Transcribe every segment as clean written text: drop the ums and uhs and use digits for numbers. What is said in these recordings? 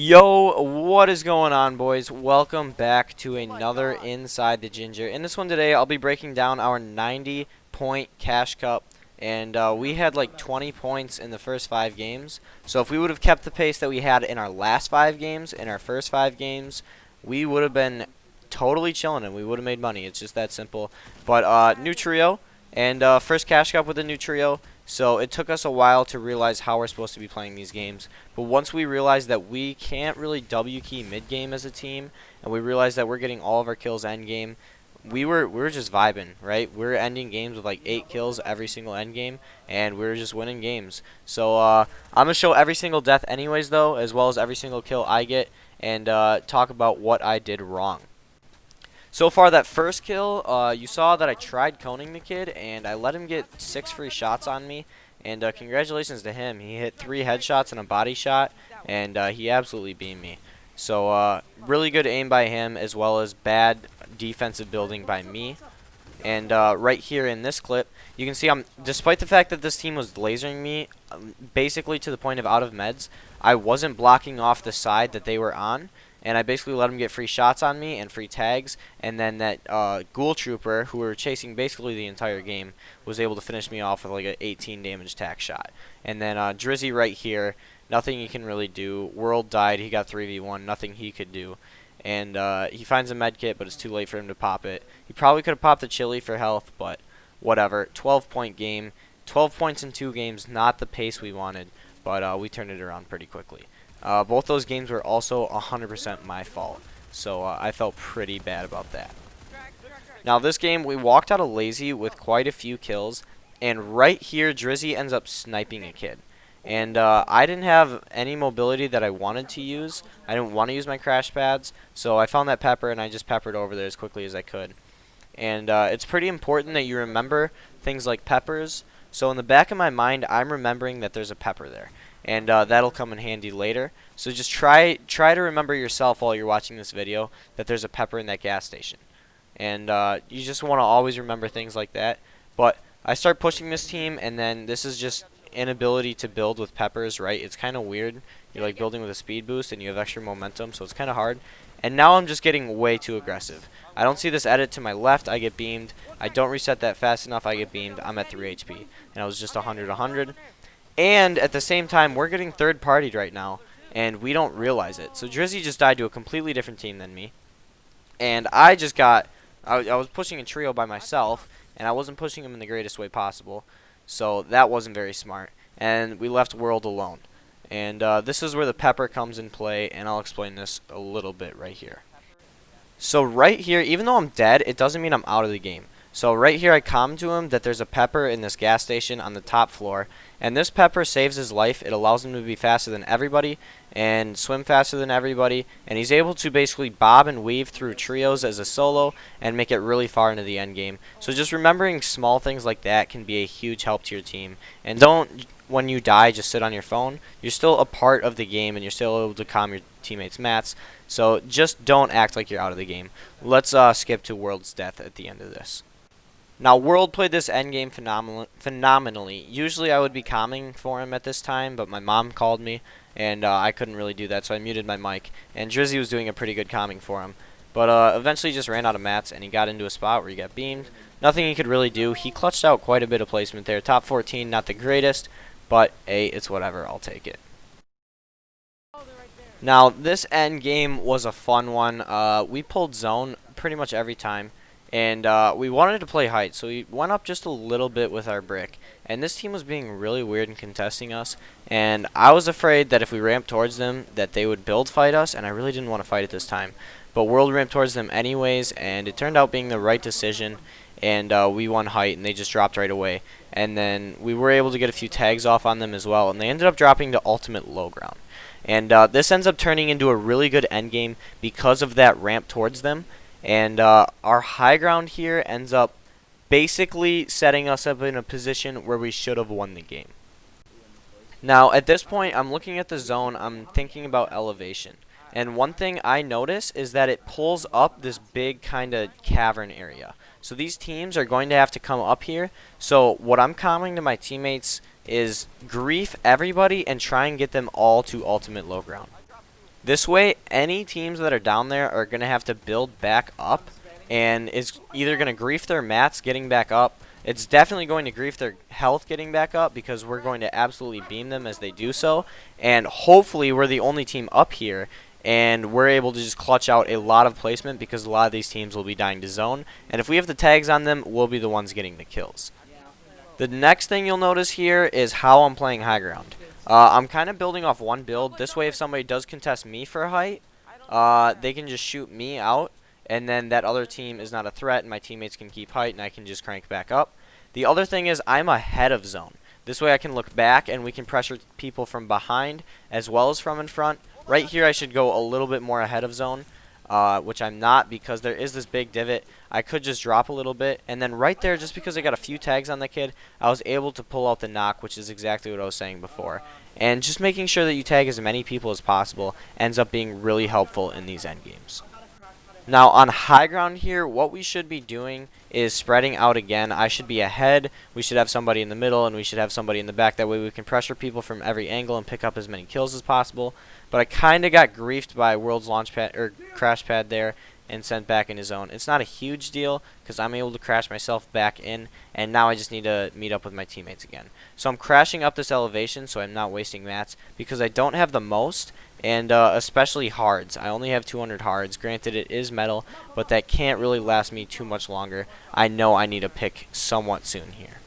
Yo, what is going on, boys? Welcome back to another Inside the Ginger. In this one today, I'll be breaking down our 90-point cash cup, and we had like 20 points in the first 5 games. So if we would have kept the pace that we had in our last 5 games, in our first 5 games, we would have been totally chilling and we would have made money. It's just that simple. But new trio, and first cash cup with a new trio. So it took us a while to realize how we're supposed to be playing these games. But once we realized that we can't really W key mid game as a team, and we realized that we're getting all of our kills end game, we were just vibing, right? We're ending games with like 8 kills every single end game, and we're just winning games. So I'm gonna show every single death anyways though, as well as every single kill I get, and talk about what I did wrong. So far, that first kill, you saw that I tried coning the kid, and I let him get 6 free shots on me. And congratulations to him. He hit 3 headshots and a body shot, and he absolutely beamed me. So really good aim by him, as well as bad defensive building by me. And right here in this clip, you can see despite the fact that this team was lasering me, basically to the point of out of meds, I wasn't blocking off the side that they were on. And I basically let him get free shots on me and free tags, and then that ghoul trooper, who we were chasing basically the entire game, was able to finish me off with like an 18 damage tack shot. And then Drizzy right here, nothing he can really do. World died, he got 3v1, nothing he could do. And he finds a med kit, but it's too late for him to pop it. He probably could have popped the chili for health, but whatever. 12-point game, 12 points in 2 games, not the pace we wanted, but we turned it around pretty quickly. Both those games were also 100% my fault, so I felt pretty bad about that. Now this game, we walked out of lazy with quite a few kills, and right here, Drizzy ends up sniping a kid. And I didn't have any mobility that I wanted to use. I didn't want to use my crash pads, so I found that pepper, and I just peppered over there as quickly as I could. And it's pretty important that you remember things like peppers. So in the back of my mind, I'm remembering that there's a pepper there. And that'll come in handy later. So just try to remember yourself while you're watching this video that there's a pepper in that gas station. And you just want to always remember things like that. But I start pushing this team, and then this is just inability to build with peppers, right? It's kind of weird. You're like building with a speed boost, and you have extra momentum, so it's kind of hard. And now I'm just getting way too aggressive. I don't see this edit to my left, I get beamed. I don't reset that fast enough, I get beamed. I'm at 3 HP. And I was just 100. And at the same time, we're getting third-partied right now, and we don't realize it. So Drizzy just died to a completely different team than me. And I just got... I was pushing a trio by myself, and I wasn't pushing him in the greatest way possible. So that wasn't very smart. And we left World alone. And this is where the pepper comes in play, and I'll explain this a little bit right here. So right here, even though I'm dead, it doesn't mean I'm out of the game. So right here I comment to him that there's a pepper in this gas station on the top floor. And this pepper saves his life. It allows him to be faster than everybody and swim faster than everybody. And he's able to basically bob and weave through trios as a solo and make it really far into the end game. So just remembering small things like that can be a huge help to your team. And don't, when you die, just sit on your phone. You're still a part of the game, and you're still able to calm your teammates' mats. So just don't act like you're out of the game. Let's skip to World's death at the end of this. Now, World played this endgame phenomenally. Usually I would be calming for him at this time, but my mom called me, and I couldn't really do that, so I muted my mic. And Drizzy was doing a pretty good calming for him. But eventually he just ran out of mats, and he got into a spot where he got beamed. Nothing he could really do. He clutched out quite a bit of placement there. Top 14, not the greatest, but hey, it's whatever. I'll take it. Now, this endgame was a fun one. We pulled zone pretty much every time. And we wanted to play height, so we went up just a little bit with our brick. And this team was being really weird and contesting us. And I was afraid that if we ramped towards them, that they would build fight us, and I really didn't want to fight at this time. But World ramped towards them anyways, and it turned out being the right decision. And we won height, and they just dropped right away. And then we were able to get a few tags off on them as well, and they ended up dropping to ultimate low ground. And this ends up turning into a really good endgame because of that ramp towards them. And our high ground here ends up basically setting us up in a position where we should have won the game. Now, at this point, I'm looking at the zone. I'm thinking about elevation. And one thing I notice is that it pulls up this big kind of cavern area. So these teams are going to have to come up here. So what I'm commenting to my teammates is grief everybody and try and get them all to ultimate low ground. This way, any teams that are down there are going to have to build back up, and is either going to grief their mats getting back up. It's definitely going to grief their health getting back up because we're going to absolutely beam them as they do so. And hopefully we're the only team up here, and we're able to just clutch out a lot of placement because a lot of these teams will be dying to zone. And if we have the tags on them, we'll be the ones getting the kills. The next thing you'll notice here is how I'm playing high ground. I'm kind of building off one build. This way, if somebody does contest me for a height, they can just shoot me out, and then that other team is not a threat, and my teammates can keep height, and I can just crank back up. The other thing is I'm ahead of zone. This way I can look back, and we can pressure people from behind as well as from in front. Right here I should go a little bit more ahead of zone, which I'm not because there is this big divot. I could just drop a little bit, and then right there, just because I got a few tags on the kid, I was able to pull out the knock, which is exactly what I was saying before. And just making sure that you tag as many people as possible ends up being really helpful in these end games. Now on high ground here, what we should be doing is spreading out again. I should be ahead, we should have somebody in the middle, and we should have somebody in the back. That way we can pressure people from every angle and pick up as many kills as possible. But I kind of got griefed by World's Launchpad or Crash Pad there and sent back in his zone. It's not a huge deal because I'm able to crash myself back in, and now I just need to meet up with my teammates again. So I'm crashing up this elevation so I'm not wasting mats because I don't have the most, and especially hards. I only have 200 hards. Granted, it is metal, but that can't really last me too much longer. I know I need a pick somewhat soon here.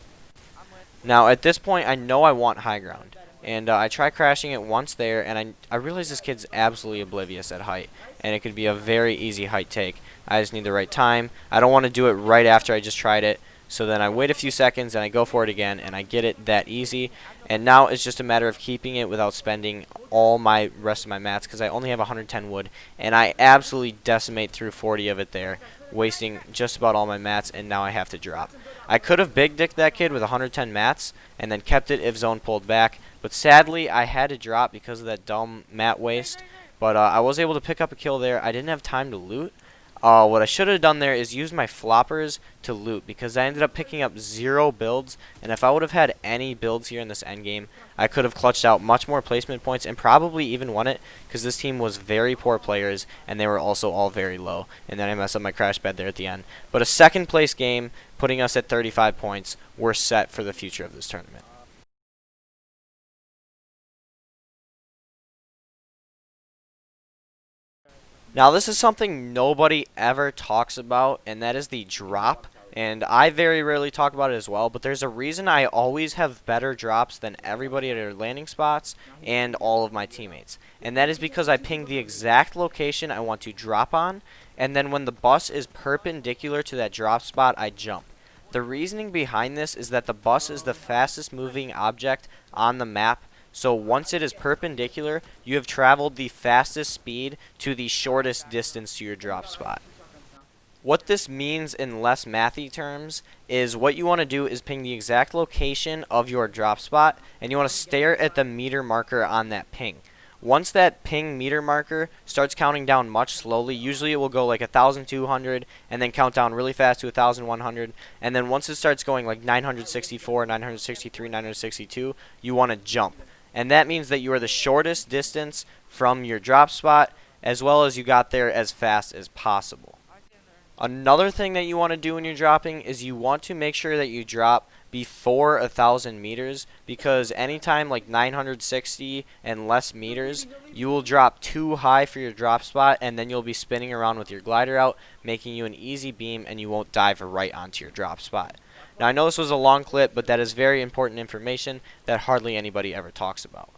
Now at this point I know I want high ground. And I try crashing it once there, and I realize this kid's absolutely oblivious at height, and it could be a very easy height take. I just need the right time. I don't want to do it right after I just tried it, so then I wait a few seconds and I go for it again, and I get it that easy. And now it's just a matter of keeping it without spending all my rest of my mats, because I only have 110 wood, and I absolutely decimate through 40 of it there, wasting just about all my mats, and now I have to drop. I could have big dicked that kid with 110 mats and then kept it if zone pulled back, but sadly I had to drop because of that dumb mat waste. But I was able to pick up a kill there. I didn't have time to loot. What I should have done there is use my floppers to loot, because I ended up picking up 0 builds, and if I would have had any builds here in this endgame, I could have clutched out much more placement points and probably even won it, because this team was very poor players and they were also all very low, and then I messed up my crash bed there at the end. But a second place game, putting us at 35 points, we're set for the future of this tournament. Now this is something nobody ever talks about, and that is the drop. And I very rarely talk about it as well, but there's a reason I always have better drops than everybody at their landing spots and all of my teammates. And that is because I ping the exact location I want to drop on, and then when the bus is perpendicular to that drop spot, I jump. The reasoning behind this is that the bus is the fastest moving object on the map. So once it is perpendicular, you have traveled the fastest speed to the shortest distance to your drop spot. What this means in less mathy terms is what you want to do is ping the exact location of your drop spot, and you want to stare at the meter marker on that ping. Once that ping meter marker starts counting down much slowly, usually it will go like 1,200 and then count down really fast to 1,100, and then once it starts going like 964, 963, 962, you want to jump. And that means that you are the shortest distance from your drop spot, as well as you got there as fast as possible. Another thing that you want to do when you're dropping is you want to make sure that you drop before 1,000 meters, because anytime like 960 and less meters, you will drop too high for your drop spot, and then you'll be spinning around with your glider out, making you an easy beam, and you won't dive right onto your drop spot. Now I know this was a long clip, but that is very important information that hardly anybody ever talks about.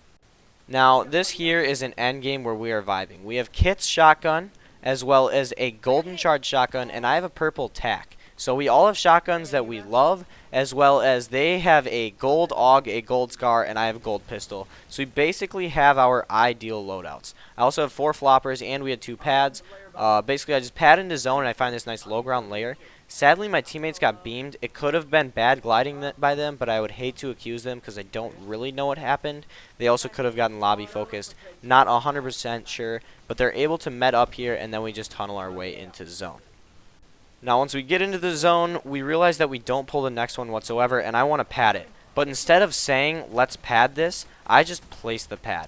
Now this here is an end game where we are vibing. We have Kit's shotgun, as well as a golden charge shotgun, and I have a purple tack. So we all have shotguns that we love, as well as they have a gold AUG, a gold SCAR, and I have a gold pistol. So we basically have our ideal loadouts. I also have 4 floppers, and we had 2 pads. Basically I just pad into zone and I find this nice low ground layer. Sadly my teammates got beamed. It could have been bad gliding by them, but I would hate to accuse them because I don't really know what happened. They also could have gotten lobby focused. Not 100% sure, but they're able to med up here, and then we just tunnel our way into zone. Now once we get into the zone, we realize that we don't pull the next one whatsoever, and I want to pad it. But instead of saying, let's pad this, I just place the pad.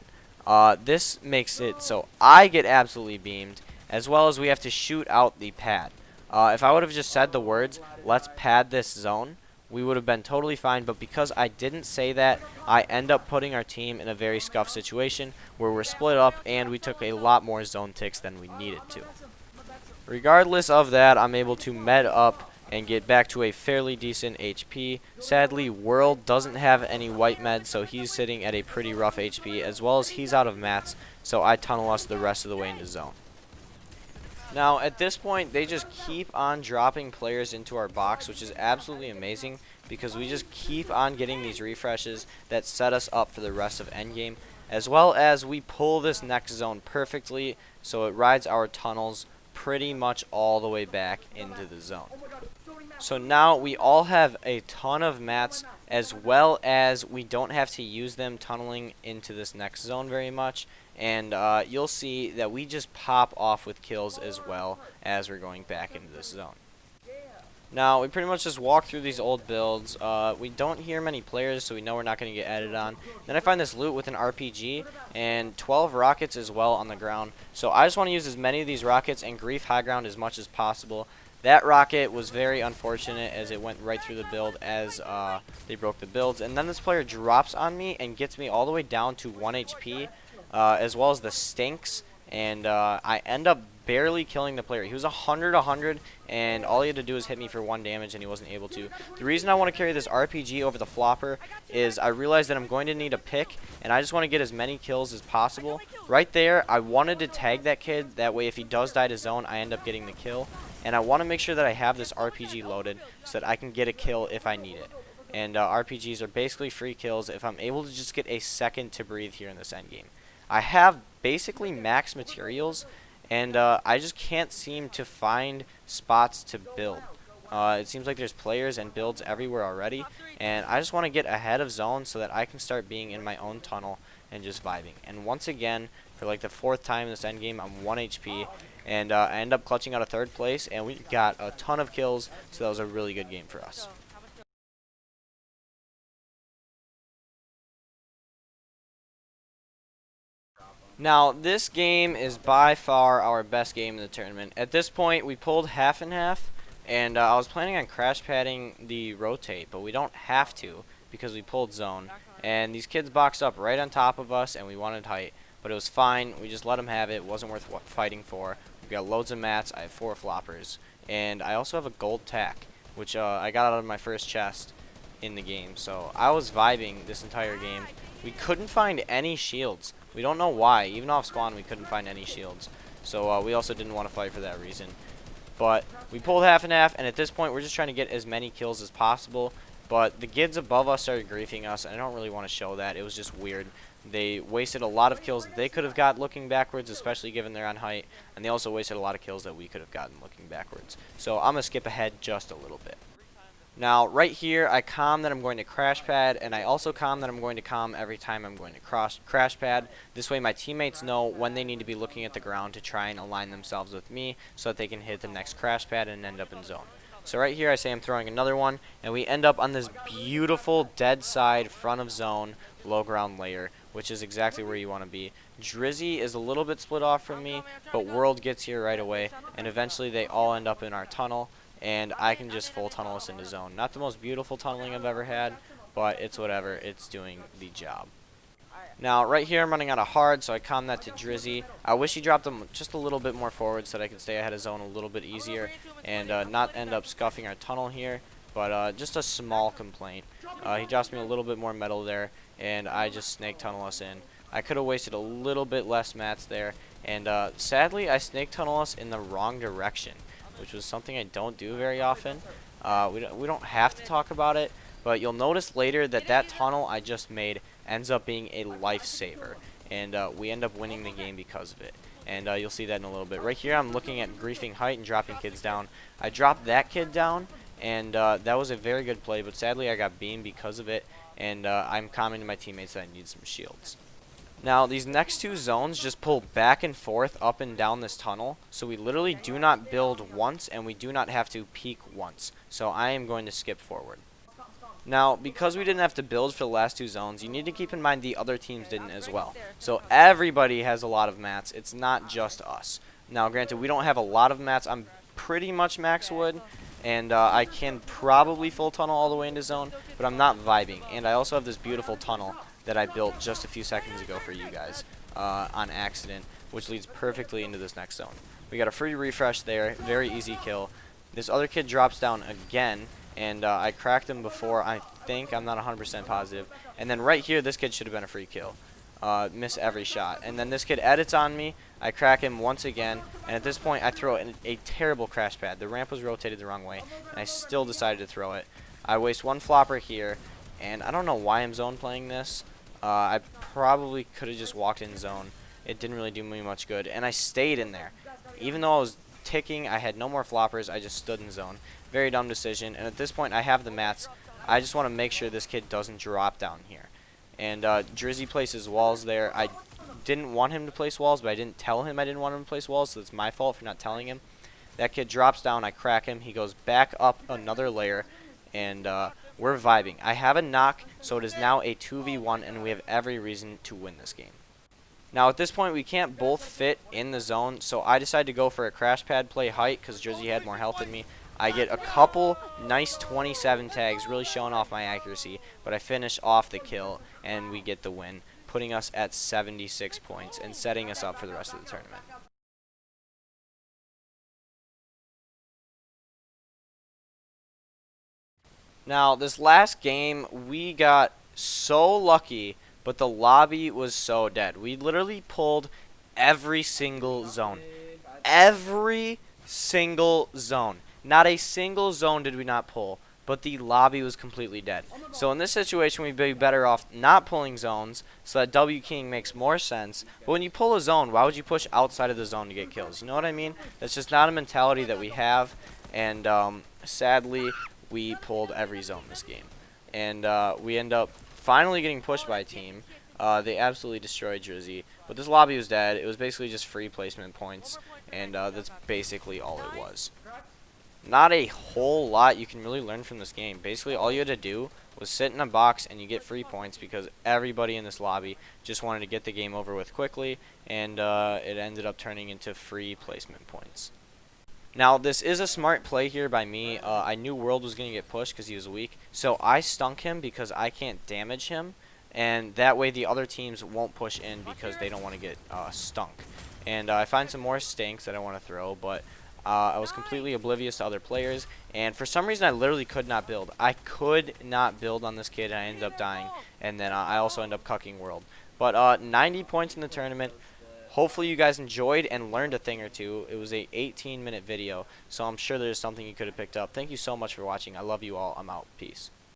This makes it so I get absolutely beamed, as well as we have to shoot out the pad. If I would have just said the words, let's pad this zone, we would have been totally fine, but because I didn't say that, I end up putting our team in a very scuffed situation where we're split up and we took a lot more zone ticks than we needed to. Regardless of that, I'm able to med up and get back to a fairly decent HP. Sadly, World doesn't have any white meds, so he's sitting at a pretty rough HP, as well as he's out of mats, so I tunnel us the rest of the way into zone. Now, at this point, they just keep on dropping players into our box, which is absolutely amazing because we just keep on getting these refreshes that set us up for the rest of endgame, as well as we pull this next zone perfectly so it rides our tunnels pretty much all the way back into the zone. So now we all have a ton of mats, as well as we don't have to use them tunneling into this next zone very much. And you'll see that we just pop off with kills as well as we're going back into this zone. Now, we pretty much just walk through these old builds. We don't hear many players, so we know we're not going to get added on. Then I find this loot with an RPG and 12 rockets as well on the ground. So I just want to use as many of these rockets and grief high ground as much as possible. That rocket was very unfortunate as it went right through the build as they broke the builds. And then this player drops on me and gets me all the way down to 1 HP. As well as the stinks, and I end up barely killing the player. He was 100, and all he had to do was hit me for 1 damage, and he wasn't able to. The reason I want to carry this RPG over the flopper is I realize that I'm going to need a pick, and I just want to get as many kills as possible. Right there, I wanted to tag that kid. That way, if he does die to zone, I end up getting the kill. And I want to make sure that I have this RPG loaded so that I can get a kill if I need it. And RPGs are basically free kills if I'm able to just get a second to breathe here in this endgame. I have basically max materials, and I just can't seem to find spots to build. It seems like there's players and builds everywhere already, and I just want to get ahead of zone so that I can start being in my own tunnel and just vibing. And once again, for like the 4th time in this endgame, I'm 1 HP, and I end up clutching out a 3rd place, and we got a ton of kills, so that was a really good game for us. Now, this game is by far our best game in the tournament. At this point, we pulled half and half, and I was planning on crash padding the rotate, but we don't have to because we pulled zone. And these kids boxed up right on top of us, and we wanted height, but it was fine. We just let them have it. It wasn't worth fighting for. We've got loads of mats. I have 4 floppers, and I also have a gold tack, which I got out of my first chest in the game. So I was vibing this entire game. We couldn't find any shields. We don't know why. Even off spawn, we couldn't find any shields. So we also didn't want to fight for that reason. But we pulled half and half, and at this point, we're just trying to get as many kills as possible. But the kids above us started griefing us, and I don't really want to show that. It was just weird. They wasted a lot of kills that they could have got looking backwards, especially given they're on height. And they also wasted a lot of kills that we could have gotten looking backwards. So I'm going to skip ahead just a little bit. Now, right here, I comm that I'm going to crash pad, and I also comm that I'm going to comm every time I'm going to crash pad. This way my teammates know when they need to be looking at the ground to try and align themselves with me so that they can hit the next crash pad and end up in zone. So right here, I say I'm throwing another one, and we end up on this beautiful dead side front of zone low ground layer, which is exactly where you want to be. Drizzy is a little bit split off from me, but World gets here right away, and eventually they all end up in our tunnel. And I can just full tunnel us into zone. Not the most beautiful tunneling I've ever had, but it's whatever. It's doing the job. Now, right here, I'm running out of hard, so I comm that to Drizzy. I wish he dropped them just a little bit more forward so that I could stay ahead of zone a little bit easier and not end up scuffing our tunnel here. But just a small complaint. He drops me a little bit more metal there, and I just snake tunnel us in. I could have wasted a little bit less mats there, and sadly, I snake tunnel us in the wrong direction, which was something I don't do very often. We don't have to talk about it, but you'll notice later that that tunnel I just made ends up being a lifesaver, and we end up winning the game because of it. And you'll see that in a little bit. Right here, I'm looking at griefing height and dropping kids down. I dropped that kid down, and that was a very good play, but sadly I got beamed because of it, and I'm commenting to my teammates that I need some shields. Now, these next 2 zones just pull back and forth up and down this tunnel, so we literally do not build once, and we do not have to peek once. So I am going to skip forward. Now, because we didn't have to build for the last two zones, you need to keep in mind the other teams didn't as well. So everybody has a lot of mats. It's not just us. Now, granted, we don't have a lot of mats. I'm pretty much max wood, and I can probably full tunnel all the way into zone, but I'm not vibing. And I also have this beautiful tunnel that I built just a few seconds ago for you guys on accident, which leads perfectly into this next zone. We got a free refresh there, very easy kill. This other kid drops down again, and I cracked him before, I think. I'm not 100% positive. And then right here, this kid should have been a free kill. Miss every shot. And then this kid edits on me. I crack him once again, and at this point, I throw a terrible crash pad. The ramp was rotated the wrong way, and I still decided to throw it. I waste one flopper here, and I don't know why I'm zone playing this. I probably could have just walked in zone. It didn't really do me much good, and I stayed in there. Even though I was ticking, I had no more floppers, I just stood in zone. Very dumb decision, and at this point I have the mats. I just want to make sure this kid doesn't drop down here. And Drizzy places walls there. I didn't want him to place walls, but I didn't tell him I didn't want him to place walls, so it's my fault for not telling him. That kid drops down, I crack him, he goes back up another layer, and we're vibing. I have a knock, so it is now a 2v1, and we have every reason to win this game. Now at this point we can't both fit in the zone, so I decided to go for a crash pad play height because Drizzy had more health than me. I get a couple nice 27 tags, really showing off my accuracy, but I finish off the kill and we get the win, putting us at 76 points and setting us up for the rest of the tournament. Now this last game we got so lucky, but the lobby was so dead. We literally pulled every single zone. Every single zone. Not a single zone did we not pull, but the lobby was completely dead. So in this situation, we'd be better off not pulling zones, so that W King makes more sense. But when you pull a zone, why would you push outside of the zone to get kills? You know what I mean? That's just not a mentality that we have, and sadly, we pulled every zone this game. And we end up finally getting pushed by a team. They absolutely destroyed Drizzy, but this lobby was dead. It was basically just free placement points, and that's basically all it was. Not a whole lot you can really learn from this game. Basically, all you had to do was sit in a box and you get free points because everybody in this lobby just wanted to get the game over with quickly, and it ended up turning into free placement points. Now, this is a smart play here by me. I knew World was going to get pushed because he was weak, so I stunk him because I can't damage him, and that way the other teams won't push in because they don't want to get stunk. And I find some more stinks that I want to throw, but I was completely oblivious to other players, and for some reason I literally could not build. I could not build on this kid, and I ended up dying, and then I also ended up cucking World. But 90 points in the tournament. Hopefully you guys enjoyed and learned a thing or two. It was a 18-minute video, so I'm sure there's something you could have picked up. Thank you so much for watching. I love you all. I'm out. Peace.